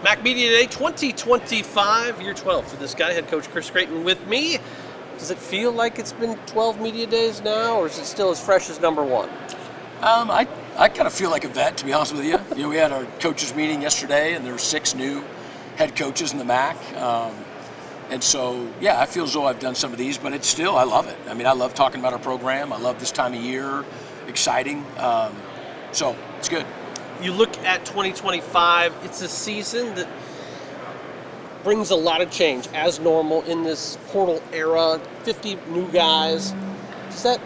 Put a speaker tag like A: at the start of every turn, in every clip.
A: Mac Media Day 2025, year 12 for this guy, head coach Chris Creighton with me. Does it feel like it's been 12 media days now, or is it still as fresh as number one?
B: I kind of feel like a vet, to be honest with you. We had our coaches meeting yesterday, and there were 6 new head coaches in the MAC. And so, yeah, I feel as though I've done some of these, but it's still, I love it. I mean, I love talking about our program. I love this time of year, exciting. So it's good.
A: You look at 2025, it's a season that brings a lot of change as normal in this portal era, 50 new guys. Does that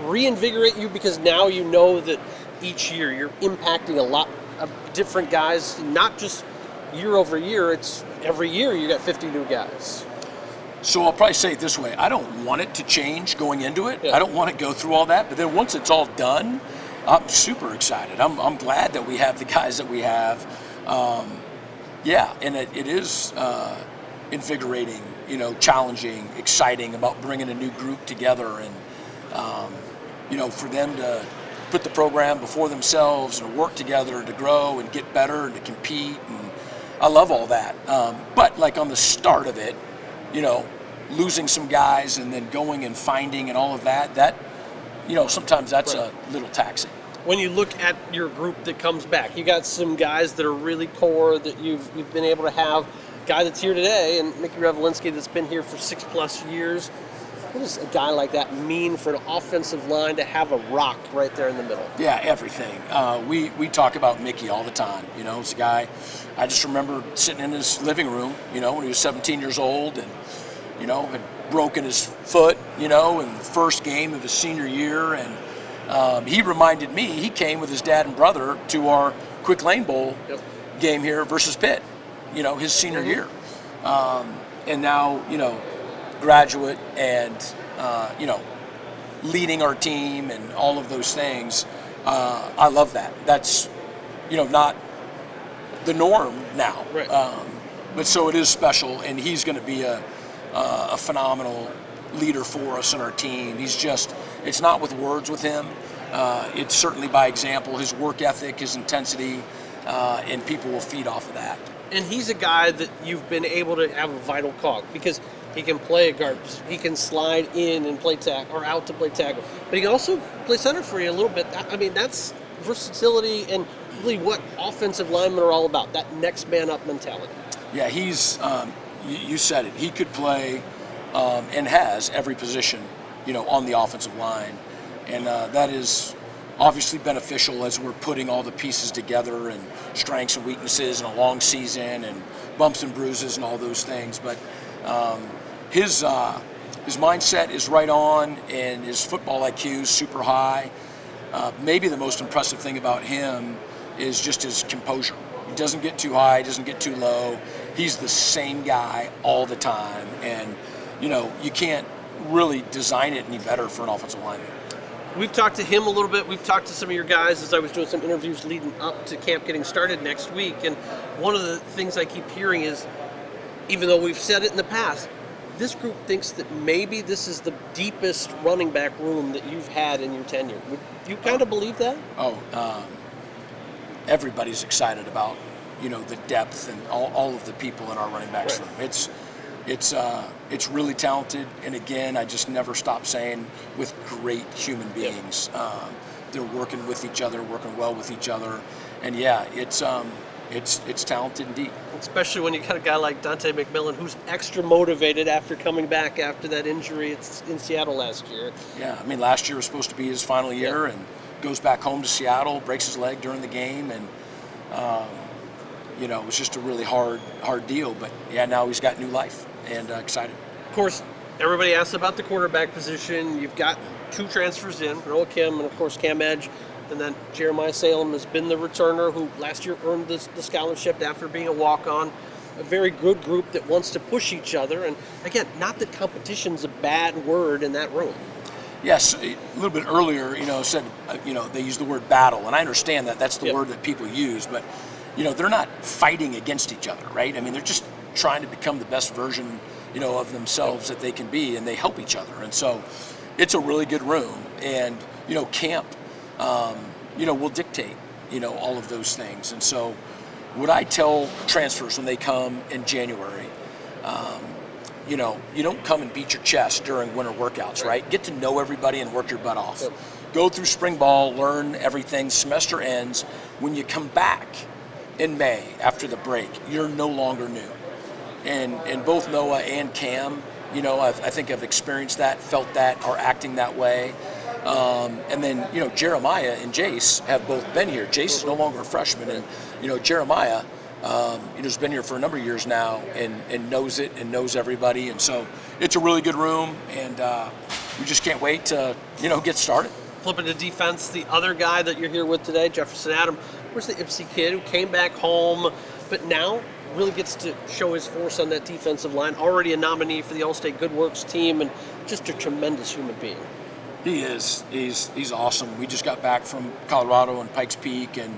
A: reinvigorate you because now you know that each year you're impacting a lot of different guys, not just year over year, it's every year you got 50 new guys?
B: So I'll probably say it this way. I don't want it to change going into it.
A: Yeah.
B: I don't want to go through all that. But then once it's all done, I'm super excited. I'm glad that we have the guys that we have. And it is invigorating, challenging, exciting about bringing a new group together and, for them to put the program before themselves and work together to grow and get better and to compete. And I love all that. But like on the start of it, losing some guys and then going and finding and all of that, sometimes that's
A: right.
B: a little taxing.
A: When you look at your group that comes back, you got some guys that are really core that you've been able to have. Guy that's here today, and Mickey Revolinsky that's been here for 6+ years. What does a guy like that mean for an offensive line to have a rock right there in the middle?
B: Yeah, everything. We talk about Mickey all the time. It's a guy, I just remember sitting in his living room, when he was 17 years old and, had broken his foot, in the first game of his senior year. And he reminded me, he came with his dad and brother to our Quick Lane Bowl game here versus Pitt, his senior year. And now, graduate and, leading our team and all of those things. I love that. That's, not the norm now.
A: Right.
B: But so it is special, and he's going to be a phenomenal leader for us and our team. It's not with words with him. It's certainly by example, his work ethic, his intensity, and people will feed off of that.
A: And he's a guy that you've been able to have a vital cog because he can play a guard. He can slide in and play tackle or out to play tackle. But he can also play center for you a little bit. I mean, that's versatility and really what offensive linemen are all about, that next man up mentality.
B: Yeah, he's, you said it, he could play and has every position, on the offensive line. And that is obviously beneficial as we're putting all the pieces together and strengths and weaknesses and a long season and bumps and bruises and all those things. But his mindset is right on, and his football IQ is super high. Maybe the most impressive thing about him is just his composure. He doesn't get too high, doesn't get too low. He's the same guy all the time, and you can't really design it any better for an offensive lineman.
A: We've talked to him a little bit. We've talked to some of your guys as I was doing some interviews leading up to camp getting started next week. And one of the things I keep hearing is, even though we've said it in the past, this group thinks that maybe this is the deepest running back room that you've had in your tenure. Would you kind of believe that?
B: Everybody's excited about, the depth and all of the people in our running backs room. It's really talented, and again, I just never stop saying, with great human beings. They're working with each other, working well with each other, and it's talented indeed.
A: Especially when you got a guy like Dante McMillan, who's extra motivated after coming back after that injury in Seattle last year.
B: Yeah, I mean, last year was supposed to be his final year, and goes back home to Seattle, breaks his leg during the game, and it was just a really hard deal. But now he's got new life. And excited.
A: Of course, everybody asks about the quarterback position. You've got 2 transfers in, Noah Kim and, of course, Cam Edge. And then Jeremiah Salem has been the returner who last year earned the scholarship after being a walk-on. A very good group that wants to push each other. And, again, not that competition's a bad word in that room.
B: Yes, a little bit earlier, said, they use the word battle. And I understand that that's the word that people use. But, they're not fighting against each other, right? I mean, they're just trying to become the best version, of themselves that they can be, and they help each other. And so it's a really good room. And, camp, will dictate, all of those things. And so, what I tell transfers when they come in January, you know, you don't come and beat your chest during winter workouts, right? Get to know everybody and work your butt off.
A: Yep.
B: Go through spring ball, learn everything. Semester ends. When you come back in May after the break, you're no longer new. And both Noah and Cam, you know, I think I've experienced that, felt that, are acting that way. And then, you know, Jeremiah and Jace have both been here. Jace is no longer a freshman, and, you know, Jeremiah, you know, has been here for a number of years now and knows it and knows everybody. And so it's a really good room, and we just can't wait to, you know, get started.
A: Flipping to defense, the other guy that you're here with today, Jefferson Adam, where's the Ipsy kid who came back home, but now really gets to show his force on that defensive line, already a nominee for the All-State Good Works team, and just a tremendous human being.
B: He is. He's awesome. We just got back from Colorado and Pikes Peak, and,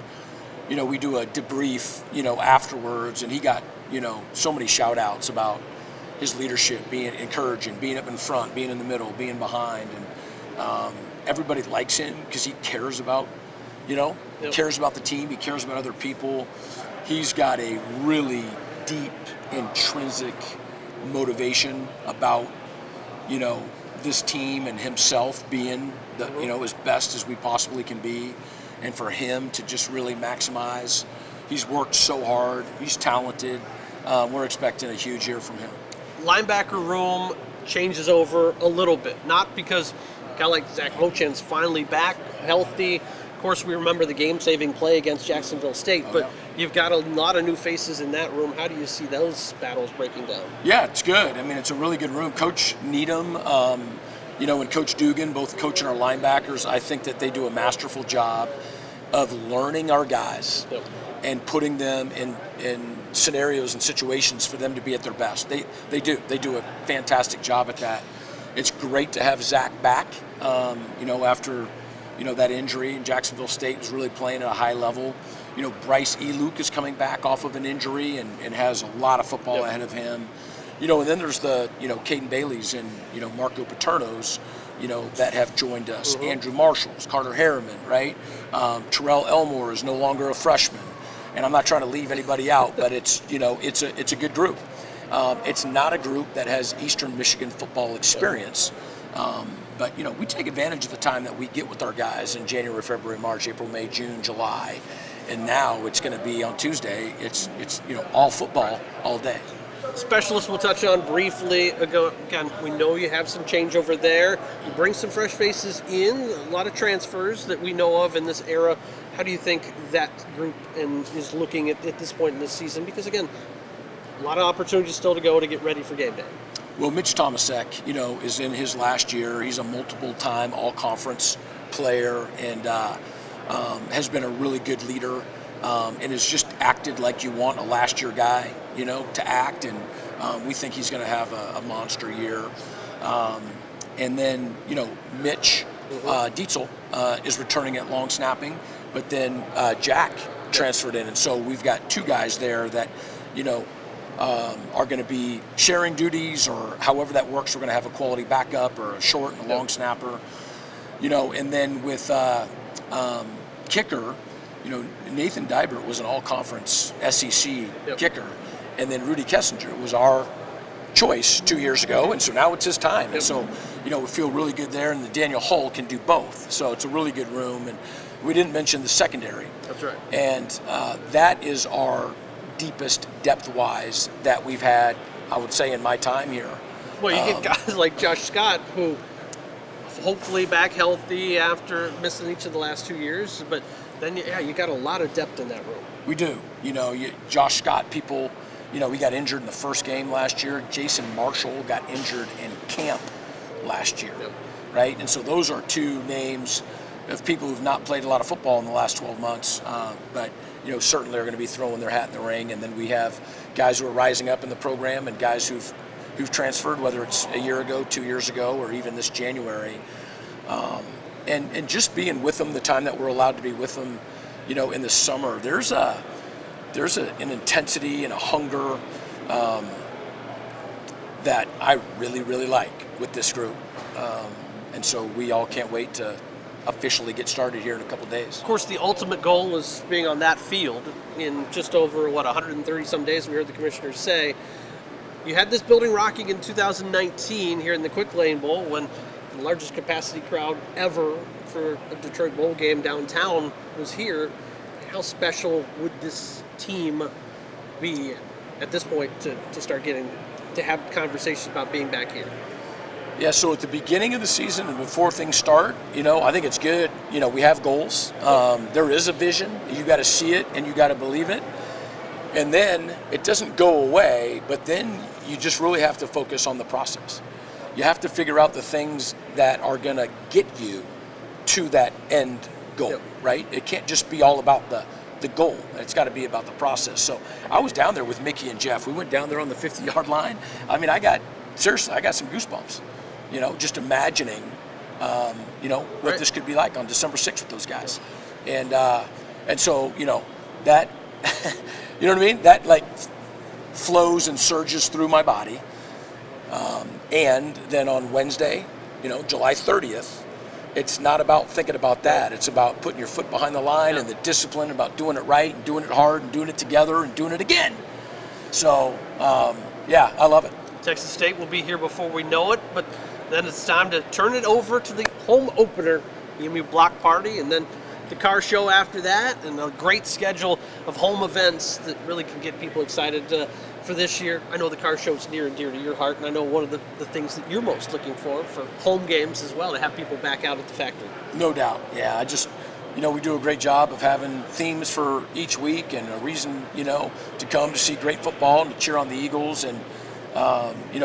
B: you know, we do a debrief, you know, afterwards, and he got, you know, so many shout outs about his leadership, being encouraging, being up in front, being in the middle, being behind, and everybody likes him because he cares about, you know, he cares about the team, he cares about other people. He's got a really deep, intrinsic motivation about, you know, this team and himself being the, you know, as best as we possibly can be, and for him to just really maximize. He's worked so hard. He's talented. We're expecting a huge year from him.
A: Linebacker room changes over a little bit, not because a guy like Zach Mochan's finally back, healthy. Of course, we remember the game-saving play against Jacksonville State, but you've got a lot of new faces in that room. How do you see those battles breaking down?
B: Yeah, it's good. I mean, it's a really good room. Coach Needham, you know, and Coach Dugan, both coaching our linebackers, I think that they do a masterful job of learning our guys and putting them in scenarios and situations for them to be at their best. They do a fantastic job at that. It's great to have Zach back, you know, after, you know, that injury, and Jacksonville State was really playing at a high level. You know, Bryce Eluke is coming back off of an injury and has a lot of football ahead of him. You know, and then there's the, you know, Caden Bailey's and, you know, Marco Paterno's, you know, that have joined us. Andrew Marshall's, Carter Harriman, right? Terrell Elmore is no longer a freshman. And I'm not trying to leave anybody out, but it's, you know, it's a good group. It's not a group that has Eastern Michigan football experience. But, you know, we take advantage of the time that we get with our guys in January, February, March, April, May, June, July. And now it's going to be on Tuesday. It's you know, all football all day.
A: Specialists we'll touch on briefly. Again, we know you have some changeover there. You bring some fresh faces in, a lot of transfers that we know of in this era. How do you think that group is looking at this point in this season? Because, again, a lot of opportunities still to go to get ready for game day.
B: Well, Mitch Tomasek, you know, is in his last year. He's a multiple-time all-conference player and has been a really good leader and has just acted like you want a last-year guy, you know, to act. And we think he's going to have a monster year. And then, you know, Mitch Dietzel is returning at long snapping, but then Jack transferred in. And so we've got two guys there that, you know, are going to be sharing duties, or however that works. We're going to have a quality backup or a short and a long snapper, you know. And then with kicker, you know, Nathan Dybert was an all-conference SEC kicker, and then Rudy Kessinger was our choice 2 years ago, and so now it's his time. And so, you know, we feel really good there, and the Daniel Hull can do both. So it's a really good room, and we didn't mention the secondary.
A: That's right.
B: And that is our deepest depth-wise that we've had, I would say, in my time here.
A: Well, you get guys like Josh Scott, who hopefully back healthy after missing each of the last 2 years, but then, you got a lot of depth in that room.
B: We do. You know, Josh Scott, people, you know, he got injured in the first game last year. Jason Marshall got injured in camp last year, right? And so those are two names of people who've not played a lot of football in the last 12 months, but, you know, certainly are going to be throwing their hat in the ring. And then we have guys who are rising up in the program and guys who've transferred, whether it's a year ago, 2 years ago, or even this January. And just being with them the time that we're allowed to be with them, you know, in the summer, there's an intensity and a hunger that I really, really like with this group. And so we all can't wait to officially get started here in a couple days.
A: Of course, the ultimate goal is being on that field in just over, 130 some days, we heard the commissioners say. You had this building rocking in 2019 here in the Quick Lane Bowl when the largest capacity crowd ever for a Detroit Bowl game downtown was here. How special would this team be at this point to start getting to have conversations about being back here?
B: Yeah, so at the beginning of the season and before things start, I think it's good. We have goals. There is a vision. You got to see it and you got to believe it. And then it doesn't go away, but then you just really have to focus on the process. You have to figure out the things that are going to get you to that end goal,
A: Yep.
B: right? It can't just be all about the goal. It's got to be about the process. So I was down there with Mickey and Jeff. We went down there on the 50-yard line. I mean, I got some goosebumps, just imagining, what
A: Right.
B: this could be like on December 6th with those guys. And so, that, you know what I mean? That like flows and surges through my body. And then on Wednesday, July 30th, it's not about thinking about that. It's about putting your foot behind the line and the discipline about doing it right and doing it hard and doing it together and doing it again. So, I love it.
A: Texas State will be here before we know it, but then it's time to turn it over to the home opener, EMU Block Party, and then the car show after that, and a great schedule of home events that really can get people excited for this year. I know the car show is near and dear to your heart, and I know one of the things that you're most looking for home games as well, to have people back out at the factory.
B: No doubt. Yeah, I just, we do a great job of having themes for each week and a reason, to come to see great football and to cheer on the Eagles. And,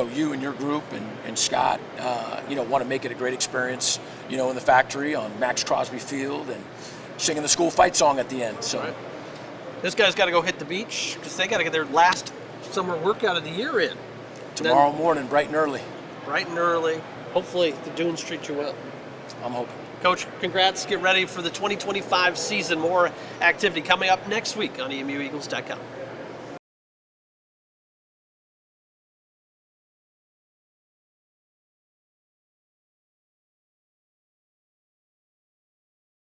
B: you and your group and Scott, want to make it a great experience, in the factory on Max Crosby Field and singing the school fight song at the end. So
A: Right. This guy's got to go hit the beach because they got to get their last summer workout of the year in.
B: tomorrow morning, bright and early,
A: Bright and early. Hopefully the dunes treat you well.
B: I'm hoping.
A: Coach, congrats. Get ready for the 2025 season. More activity coming up next week on EMUEagles.com.